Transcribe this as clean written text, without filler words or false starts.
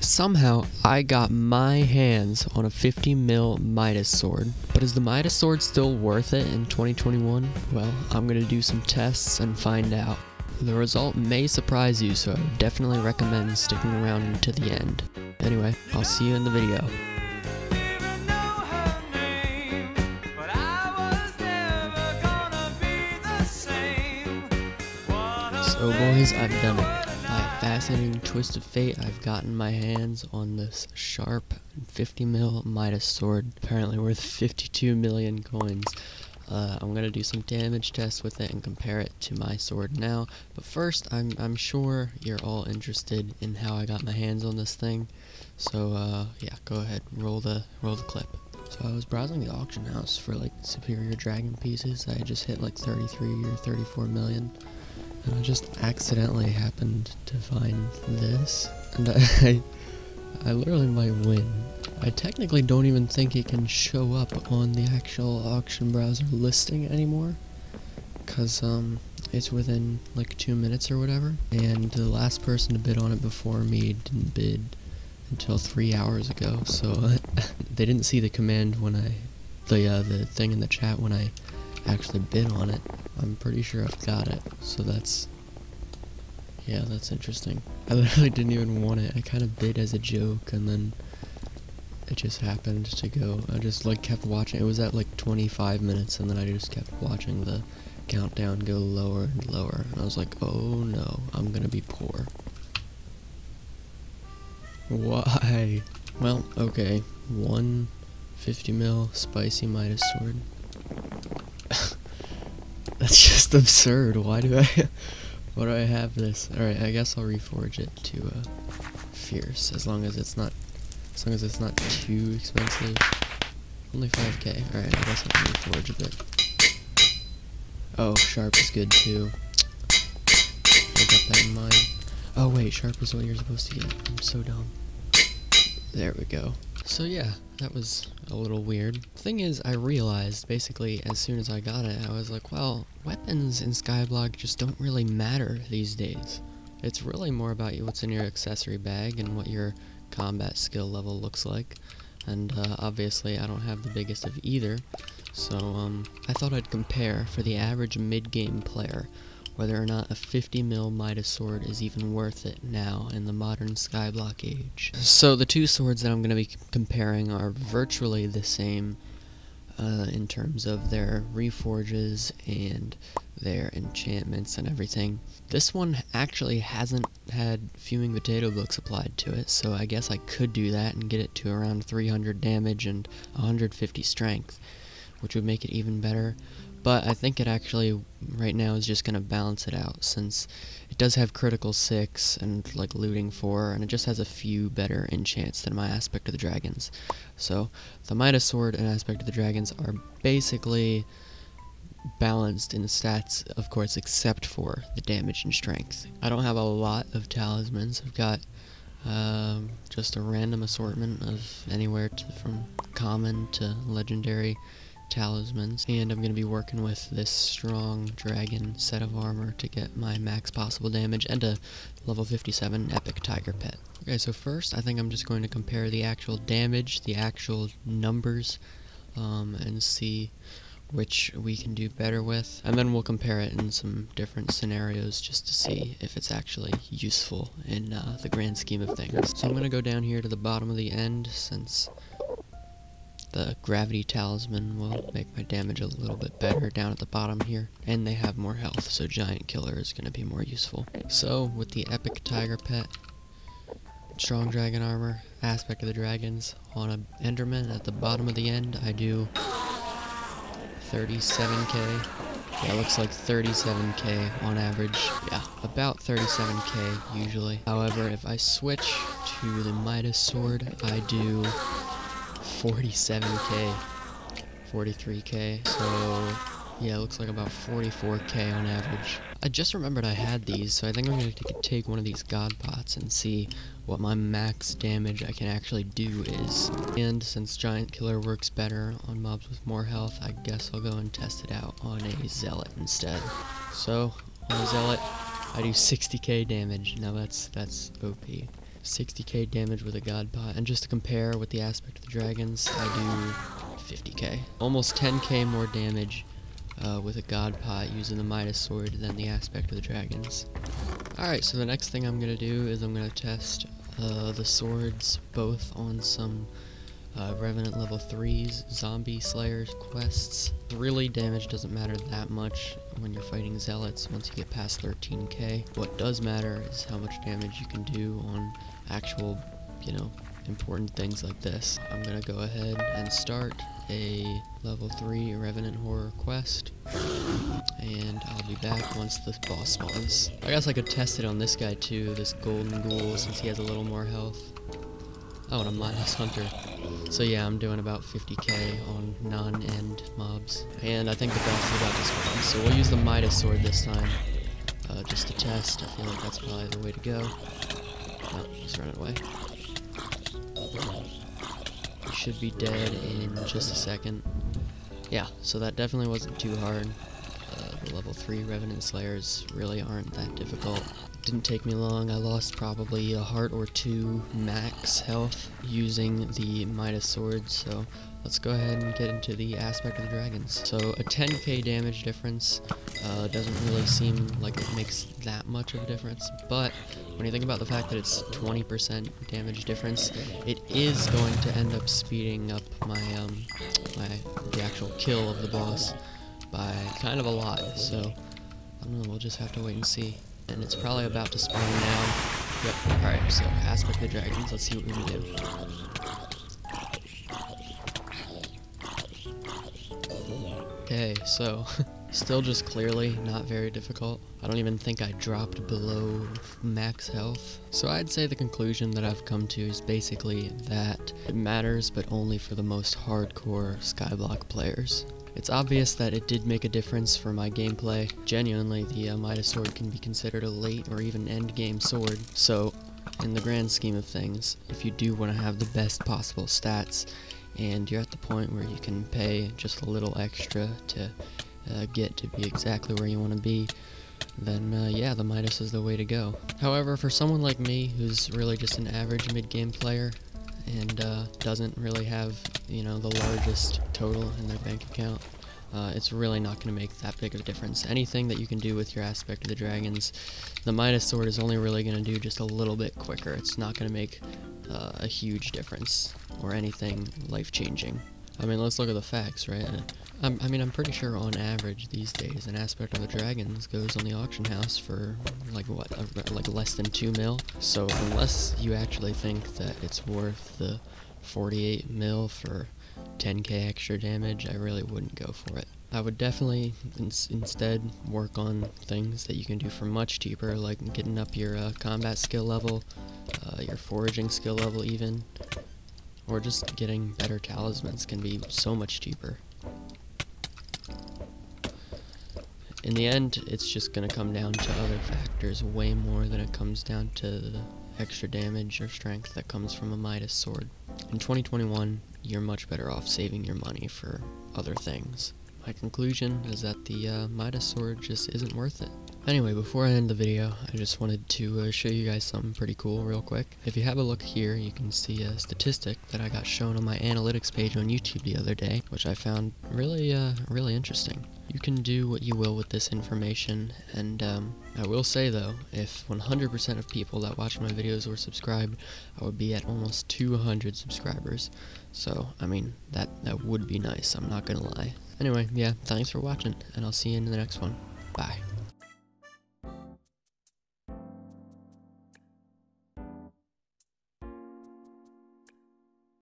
Somehow, I got my hands on a 50 mil MIDAS sword. But is the MIDAS sword still worth it in 2021? Well, I'm gonna do some tests and find out. The result may surprise you, so I would definitely recommend sticking around until the end. Anyway, I'll see you in the video. So boys, I've done it. By a fascinating twist of fate, I've gotten my hands on this sharp 50 mil MIDAS sword, apparently worth 52 million coins. I'm gonna do some damage tests with it and compare it to my sword now. But first, I'm sure you're all interested in how I got my hands on this thing. So yeah, go ahead, roll the clip. So I was browsing the auction house for like superior dragon pieces. I just hit like 33 or 34 million. And I just accidentally happened to find this, and I literally might win. I technically don't even think it can show up on the actual auction browser listing anymore, cause it's within like 2 minutes or whatever, and the last person to bid on it before me didn't bid until 3 hours ago, so they didn't see the command when the thing in the chat when I actually bid on it. I'm pretty sure I've got it, so that's interesting. I literally didn't even want it. I kind of bid as a joke, and then it just happened to go. I just like kept watching. It was at like 25 minutes, and then I just kept watching the countdown go lower and lower, and I was like, oh no, I'm gonna be poor. Why? Well, okay, 150 mil spicy MIDAS sword. That's just absurd. Why do I have this? Alright, I guess I'll reforge it to fierce, as long as it's not too expensive. Only 5k. Alright, I guess I can reforge a bit. Oh, sharp is good too. I'll keep that in mind. Oh wait, sharp is what you're supposed to get. I'm so dumb. There we go. So yeah, that was a little weird. Thing is, I realized, basically, as soon as I got it, I was like, well, weapons in skyblock just don't really matter these days. It's really more about what's in your accessory bag and what your combat skill level looks like. And obviously, I don't have the biggest of either, so I thought I'd compare for the average mid-game player whether or not a 50 mil MIDAS sword is even worth it now in the modern skyblock age. So the two swords that I'm going to be comparing are virtually the same in terms of their reforges and their enchantments and everything. This one actually hasn't had fuming potato books applied to it, so I guess I could do that and get it to around 300 damage and 150 strength, which would make it even better. But I think it actually, right now, is just going to balance it out, since it does have critical 6 and, like, looting 4, and it just has a few better enchants than my Aspect of the Dragons. So, the MIDAS sword and Aspect of the Dragons are basically balanced in the stats, of course, except for the damage and strength. I don't have a lot of talismans. I've got just a random assortment of anywhere from common to legendary talismans, and I'm going to be working with this strong dragon set of armor to get my max possible damage and a level 57 epic tiger pet. Okay, so first I think I'm just going to compare the actual damage, the actual numbers, and see which we can do better with, and then we'll compare it in some different scenarios just to see if it's actually useful in the grand scheme of things. So I'm going to go down here to the bottom of the end, since the gravity talisman will make my damage a little bit better down at the bottom here, and they have more health, so giant killer is going to be more useful. So with the epic tiger pet, strong dragon armor, aspect of the dragons, on a enderman at the bottom of the end, I do 37k. Yeah, it looks like 37k on average. Yeah, about 37k usually. However, if I switch to the MIDAS sword, I do 47k, 43k, so yeah, it looks like about 44k on average. I just remembered I had these, so I think I'm going to take one of these god pots and see what my max damage I can actually do is. And since giant killer works better on mobs with more health, I guess I'll go and test it out on a zealot instead. So on a zealot, I do 60k damage. Now that's OP. 60k damage with a god pot, and just to compare with the aspect of the dragons, I do 50k. Almost 10k more damage with a god pot using the Midas sword than the aspect of the dragons. Alright, so the next thing I'm going to do is I'm going to test the swords both on some Revenant level 3s, zombie slayers quests. Really, damage doesn't matter that much when you're fighting zealots once you get past 13k. What does matter is how much damage you can do on actual, important things like this. I'm gonna go ahead and start a level 3 Revenant Horror quest, and I'll be back once the boss spawns. I guess I could test it on this guy too, this golden ghoul, since he has a little more health. Oh, and a Midas Hunter. So yeah, I'm doing about 50k on non-end mobs. And I think the boss is about to spawn, so we'll use the Midas sword this time, just to test. I feel like that's probably the way to go. Oh, he's running away. He should be dead in just a second. Yeah, so that definitely wasn't too hard. The level 3 Revenant Slayers really aren't that difficult. Didn't take me long. I lost probably a heart or 2 max health using the Midas sword, so let's go ahead and get into the aspect of the dragons. So a 10k damage difference doesn't really seem like it makes that much of a difference, but when you think about the fact that it's 20% damage difference, it is going to end up speeding up the actual kill of the boss by kind of a lot, so I don't know, we'll just have to wait and see. And it's probably about to spawn now. Yep, alright, so aspect of the dragons, let's see what we can do. Okay, so still just clearly not very difficult. I don't even think I dropped below max health. So I'd say the conclusion that I've come to is basically that it matters, but only for the most hardcore skyblock players. It's obvious that it did make a difference for my gameplay. Genuinely, the Midas sword can be considered a late or even end game sword. So, in the grand scheme of things, if you do want to have the best possible stats, and you're at the point where you can pay just a little extra to get to be exactly where you want to be, then yeah, the Midas is the way to go. However, for someone like me, who's really just an average mid-game player, and doesn't really have, the largest total in their bank account, it's really not going to make that big of a difference. Anything that you can do with your aspect of the dragons, the Midas sword is only really going to do just a little bit quicker. It's not going to make a huge difference or anything life-changing. I mean, let's look at the facts, right? I'm pretty sure on average these days an aspect of the dragons goes on the auction house for like less than 2 mil. So unless you actually think that it's worth the 48 mil for 10k extra damage, I really wouldn't go for it. I would definitely instead work on things that you can do for much cheaper, like getting up your combat skill level, your foraging skill level even, or just getting better talismans can be so much cheaper. In the end, it's just going to come down to other factors way more than it comes down to the extra damage or strength that comes from a Midas sword. In 2021, you're much better off saving your money for other things. My conclusion is that the Midas sword just isn't worth it. Anyway, before I end the video, I just wanted to show you guys something pretty cool real quick. If you have a look here, you can see a statistic that I got shown on my analytics page on YouTube the other day, which I found really interesting. You can do what you will with this information, and I will say though, if 100% of people that watch my videos were subscribed, I would be at almost 200 subscribers. So, I mean, that would be nice, I'm not gonna lie. Anyway, yeah, thanks for watching, and I'll see you in the next one. Bye.